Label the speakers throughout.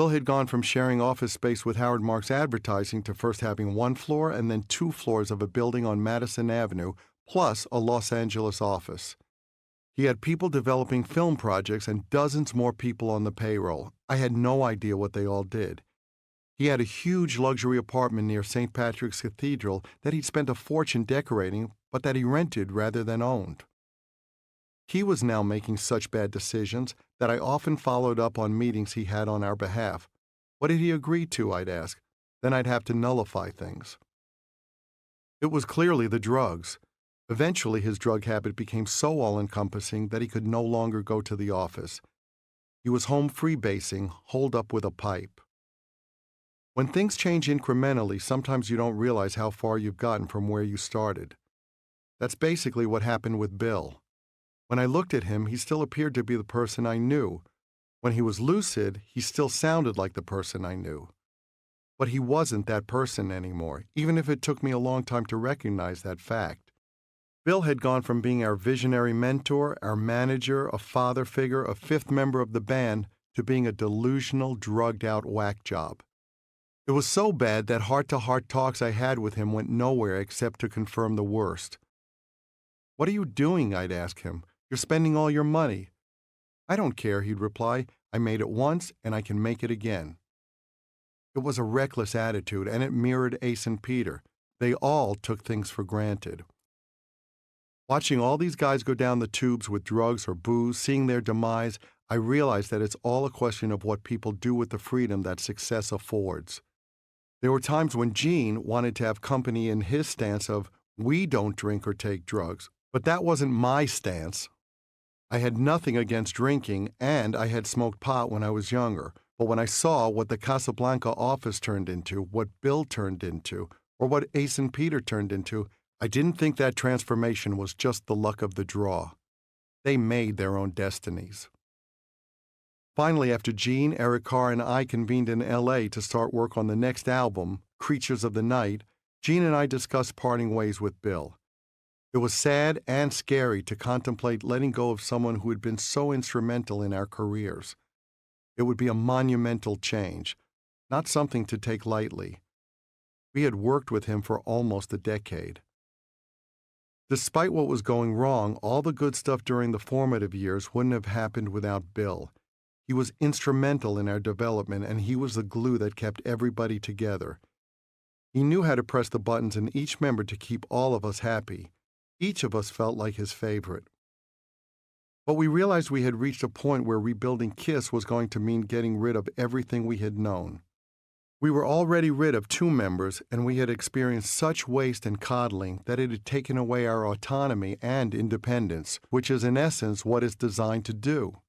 Speaker 1: Bill had gone from sharing office space with Howard Marks Advertising to first having one floor and then two floors of a building on Madison Avenue, plus a Los Angeles office. He had people developing film projects and dozens more people on the payroll. I had no idea what they all did. He had a huge luxury apartment near St. Patrick's Cathedral that he'd spent a fortune decorating, but that he rented rather than owned. He was now making such bad decisions that I often followed up on meetings he had on our behalf. What did he agree to, I'd ask. Then I'd have to nullify things. It was clearly the drugs. Eventually, his drug habit became so all-encompassing that he could no longer go to the office. He was home freebasing, holed up with a pipe. When things change incrementally, sometimes you don't realize how far you've gotten from where you started. That's basically what happened with Bill. When I looked at him, he still appeared to be the person I knew. When he was lucid, he still sounded like the person I knew. But he wasn't that person anymore, even if it took me a long time to recognize that fact. Bill had gone from being our visionary mentor, our manager, a father figure, a fifth member of the band, to being a delusional, drugged-out whack job. It was so bad that heart-to-heart talks I had with him went nowhere except to confirm the worst. "What are you doing?" I'd ask him. "You're spending all your money." "I don't care," he'd reply. "I made it once, and I can make it again." It was a reckless attitude, and it mirrored Ace and Peter. They all took things for granted. Watching all these guys go down the tubes with drugs or booze, seeing their demise, I realized that it's all a question of what people do with the freedom that success affords. There were times when Gene wanted to have company in his stance of, "We don't drink or take drugs," but that wasn't my stance. I had nothing against drinking, and I had smoked pot when I was younger, but when I saw what the Casablanca office turned into, what Bill turned into, or what Ace and Peter turned into, I didn't think that transformation was just the luck of the draw. They made their own destinies. Finally, after Gene, Eric Carr, and I convened in L.A. to start work on the next album, Creatures of the Night, Gene and I discussed parting ways with Bill. It was sad and scary to contemplate letting go of someone who had been so instrumental in our careers. It would be a monumental change, not something to take lightly. We had worked with him for almost a decade. Despite what was going wrong, all the good stuff during the formative years wouldn't have happened without Bill. He was instrumental in our development, and he was the glue that kept everybody together. He knew how to press the buttons in each member to keep all of us happy. Each of us felt like his favorite. But we realized we had reached a point where rebuilding KISS was going to mean getting rid of everything we had known. We were already rid of two members, and we had experienced such waste and coddling that it had taken away our autonomy and independence, which is in essence what it's designed to do.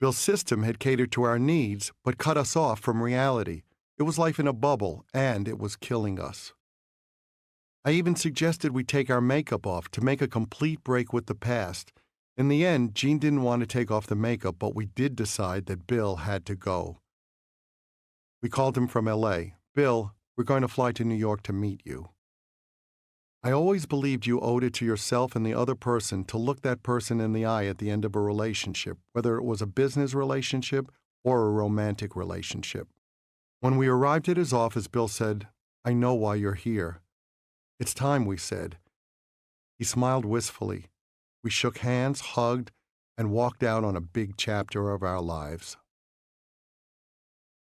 Speaker 1: Bill's system had catered to our needs, but cut us off from reality. It was life in a bubble, and it was killing us. I even suggested we take our makeup off to make a complete break with the past. In the end, Gene didn't want to take off the makeup, but we did decide that Bill had to go. We called him from L.A. "Bill, we're going to fly to New York to meet you." I always believed you owed it to yourself and the other person to look that person in the eye at the end of a relationship, whether it was a business relationship or a romantic relationship. When we arrived at his office, Bill said, "I know why you're here." "It's time," we said. He smiled wistfully. We shook hands, hugged, and walked out on a big chapter of our lives.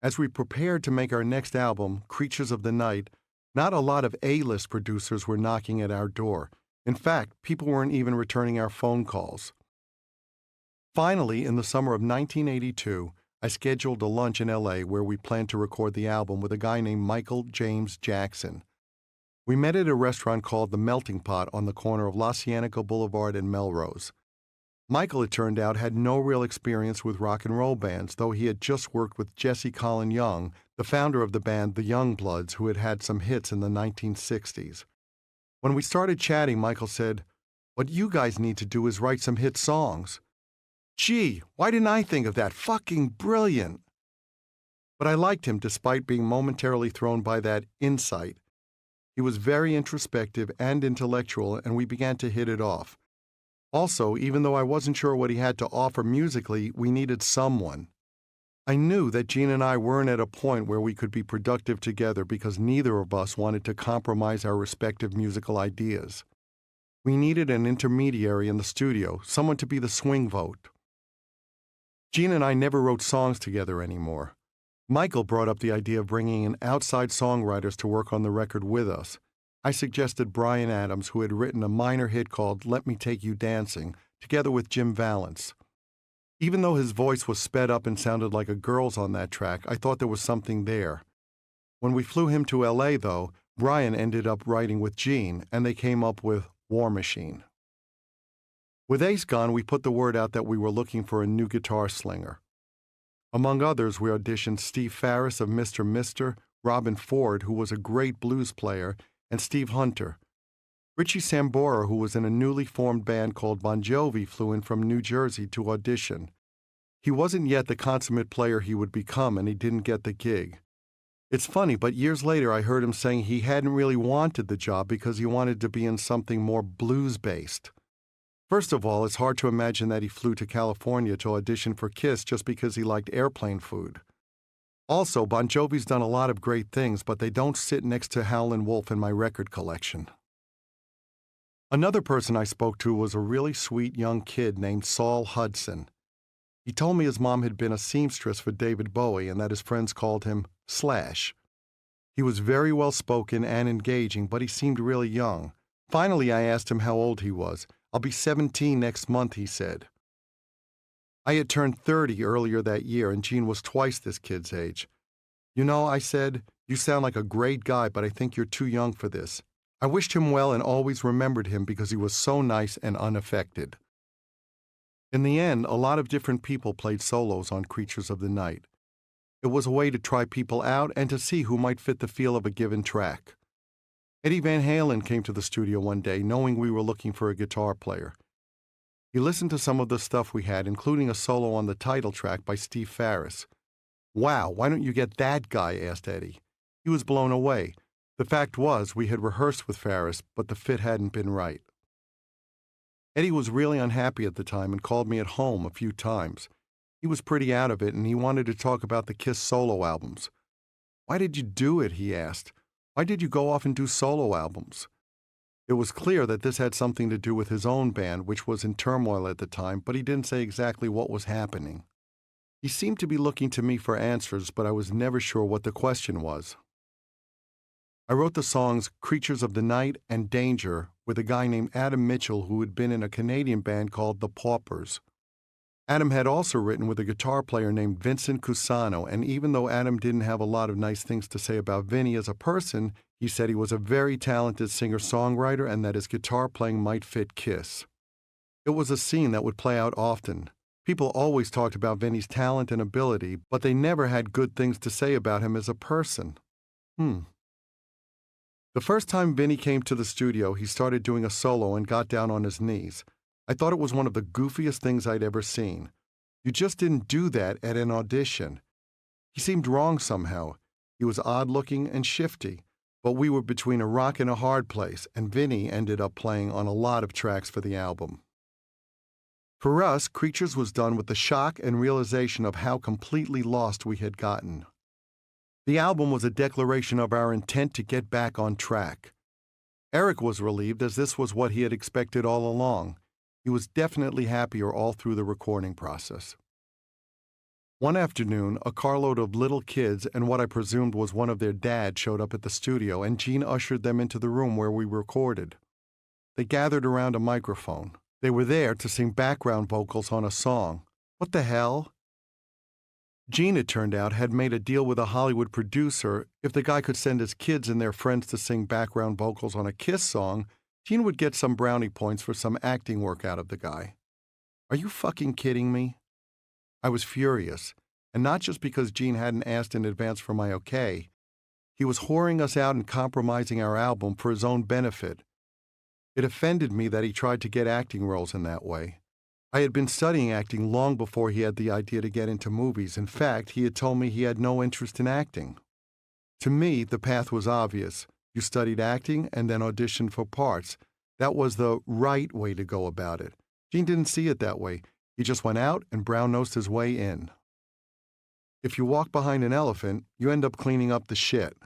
Speaker 1: As we prepared to make our next album, Creatures of the Night, not a lot of A-list producers were knocking at our door. In fact, people weren't even returning our phone calls. Finally, in the summer of 1982, I scheduled a lunch in L.A. where we planned to record the album with a guy named Michael James Jackson. We met at a restaurant called The Melting Pot on the corner of La Cienega Boulevard and Melrose. Michael, it turned out, had no real experience with rock and roll bands, though he had just worked with Jesse Colin Young, the founder of the band The Youngbloods, who had had some hits in the 1960s. When we started chatting, Michael said, "What you guys need to do is write some hit songs." "Gee, why didn't I think of that? Fucking brilliant!" But I liked him despite being momentarily thrown by that insight. He was very introspective and intellectual, and we began to hit it off. Also, even though I wasn't sure what he had to offer musically, we needed someone. I knew that Gene and I weren't at a point where we could be productive together because neither of us wanted to compromise our respective musical ideas. We needed an intermediary in the studio, someone to be the swing vote. Gene and I never wrote songs together anymore. Michael brought up the idea of bringing in outside songwriters to work on the record with us. I suggested Bryan Adams, who had written a minor hit called Let Me Take You Dancing, together with Jim Vallance. Even though his voice was sped up and sounded like a girl's on that track, I thought there was something there. When we flew him to L.A., though, Bryan ended up writing with Gene, and they came up with War Machine. With Ace gone, we put the word out that we were looking for a new guitar slinger. Among others, we auditioned Steve Farris of Mr. Mister, Robin Ford, who was a great blues player, and Steve Hunter. Richie Sambora, who was in a newly formed band called Bon Jovi, flew in from New Jersey to audition. He wasn't yet the consummate player he would become, and he didn't get the gig. It's funny, but years later I heard him saying he hadn't really wanted the job because he wanted to be in something more blues-based. First of all, it's hard to imagine that he flew to California to audition for Kiss just because he liked airplane food. Also, Bon Jovi's done a lot of great things, but they don't sit next to Howlin' Wolf in my record collection. Another person I spoke to was a really sweet young kid named Saul Hudson. He told me his mom had been a seamstress for David Bowie and that his friends called him Slash. He was very well-spoken and engaging, but he seemed really young. Finally, I asked him how old he was. "I'll be 17 next month," he said. I had turned 30 earlier that year, and Gene was twice this kid's age. "You know," I said, "you sound like a great guy, but I think you're too young for this." I wished him well and always remembered him because he was so nice and unaffected. In the end, a lot of different people played solos on Creatures of the Night. It was a way to try people out and to see who might fit the feel of a given track. Eddie Van Halen came to the studio one day knowing we were looking for a guitar player. He listened to some of the stuff we had, including a solo on the title track by Steve Farris. "Wow, why don't you get that guy?" asked Eddie. He was blown away. The fact was, we had rehearsed with Farris, but the fit hadn't been right. Eddie was really unhappy at the time and called me at home a few times. He was pretty out of it, and he wanted to talk about the Kiss solo albums. "Why did you do it?" he asked. "Why did you go off and do solo albums?" It was clear that this had something to do with his own band, which was in turmoil at the time, but he didn't say exactly what was happening. He seemed to be looking to me for answers, but I was never sure what the question was. I wrote the songs Creatures of the Night and Danger with a guy named Adam Mitchell who had been in a Canadian band called The Paupers. Adam had also written with a guitar player named Vincent Cusano, and even though Adam didn't have a lot of nice things to say about Vinny as a person, he said he was a very talented singer-songwriter and that his guitar playing might fit Kiss. It was a scene that would play out often. People always talked about Vinny's talent and ability, but they never had good things to say about him as a person. The first time Vinny came to the studio, he started doing a solo and got down on his knees. I thought it was one of the goofiest things I'd ever seen. You just didn't do that at an audition. He seemed wrong somehow. He was odd-looking and shifty, but we were between a rock and a hard place, and Vinny ended up playing on a lot of tracks for the album. For us, Creatures was done with the shock and realization of how completely lost we had gotten. The album was a declaration of our intent to get back on track. Eric was relieved, as this was what he had expected all along. He was definitely happier all through the recording process. One afternoon, a carload of little kids and what I presumed was one of their dads showed up at the studio, and Gene ushered them into the room where we recorded. They gathered around a microphone. They were there to sing background vocals on a song. What the hell? Gene, it turned out, had made a deal with a Hollywood producer. If the guy could send his kids and their friends to sing background vocals on a Kiss song, Gene would get some brownie points for some acting work out of the guy. Are you fucking kidding me? I was furious, and not just because Gene hadn't asked in advance for my okay. He was whoring us out and compromising our album for his own benefit. It offended me that he tried to get acting roles in that way. I had been studying acting long before he had the idea to get into movies. In fact, he had told me he had no interest in acting. To me, the path was obvious. You studied acting and then auditioned for parts. That was the right way to go about it. Gene didn't see it that way. He just went out and brown-nosed his way in. If you walk behind an elephant, you end up cleaning up the shit.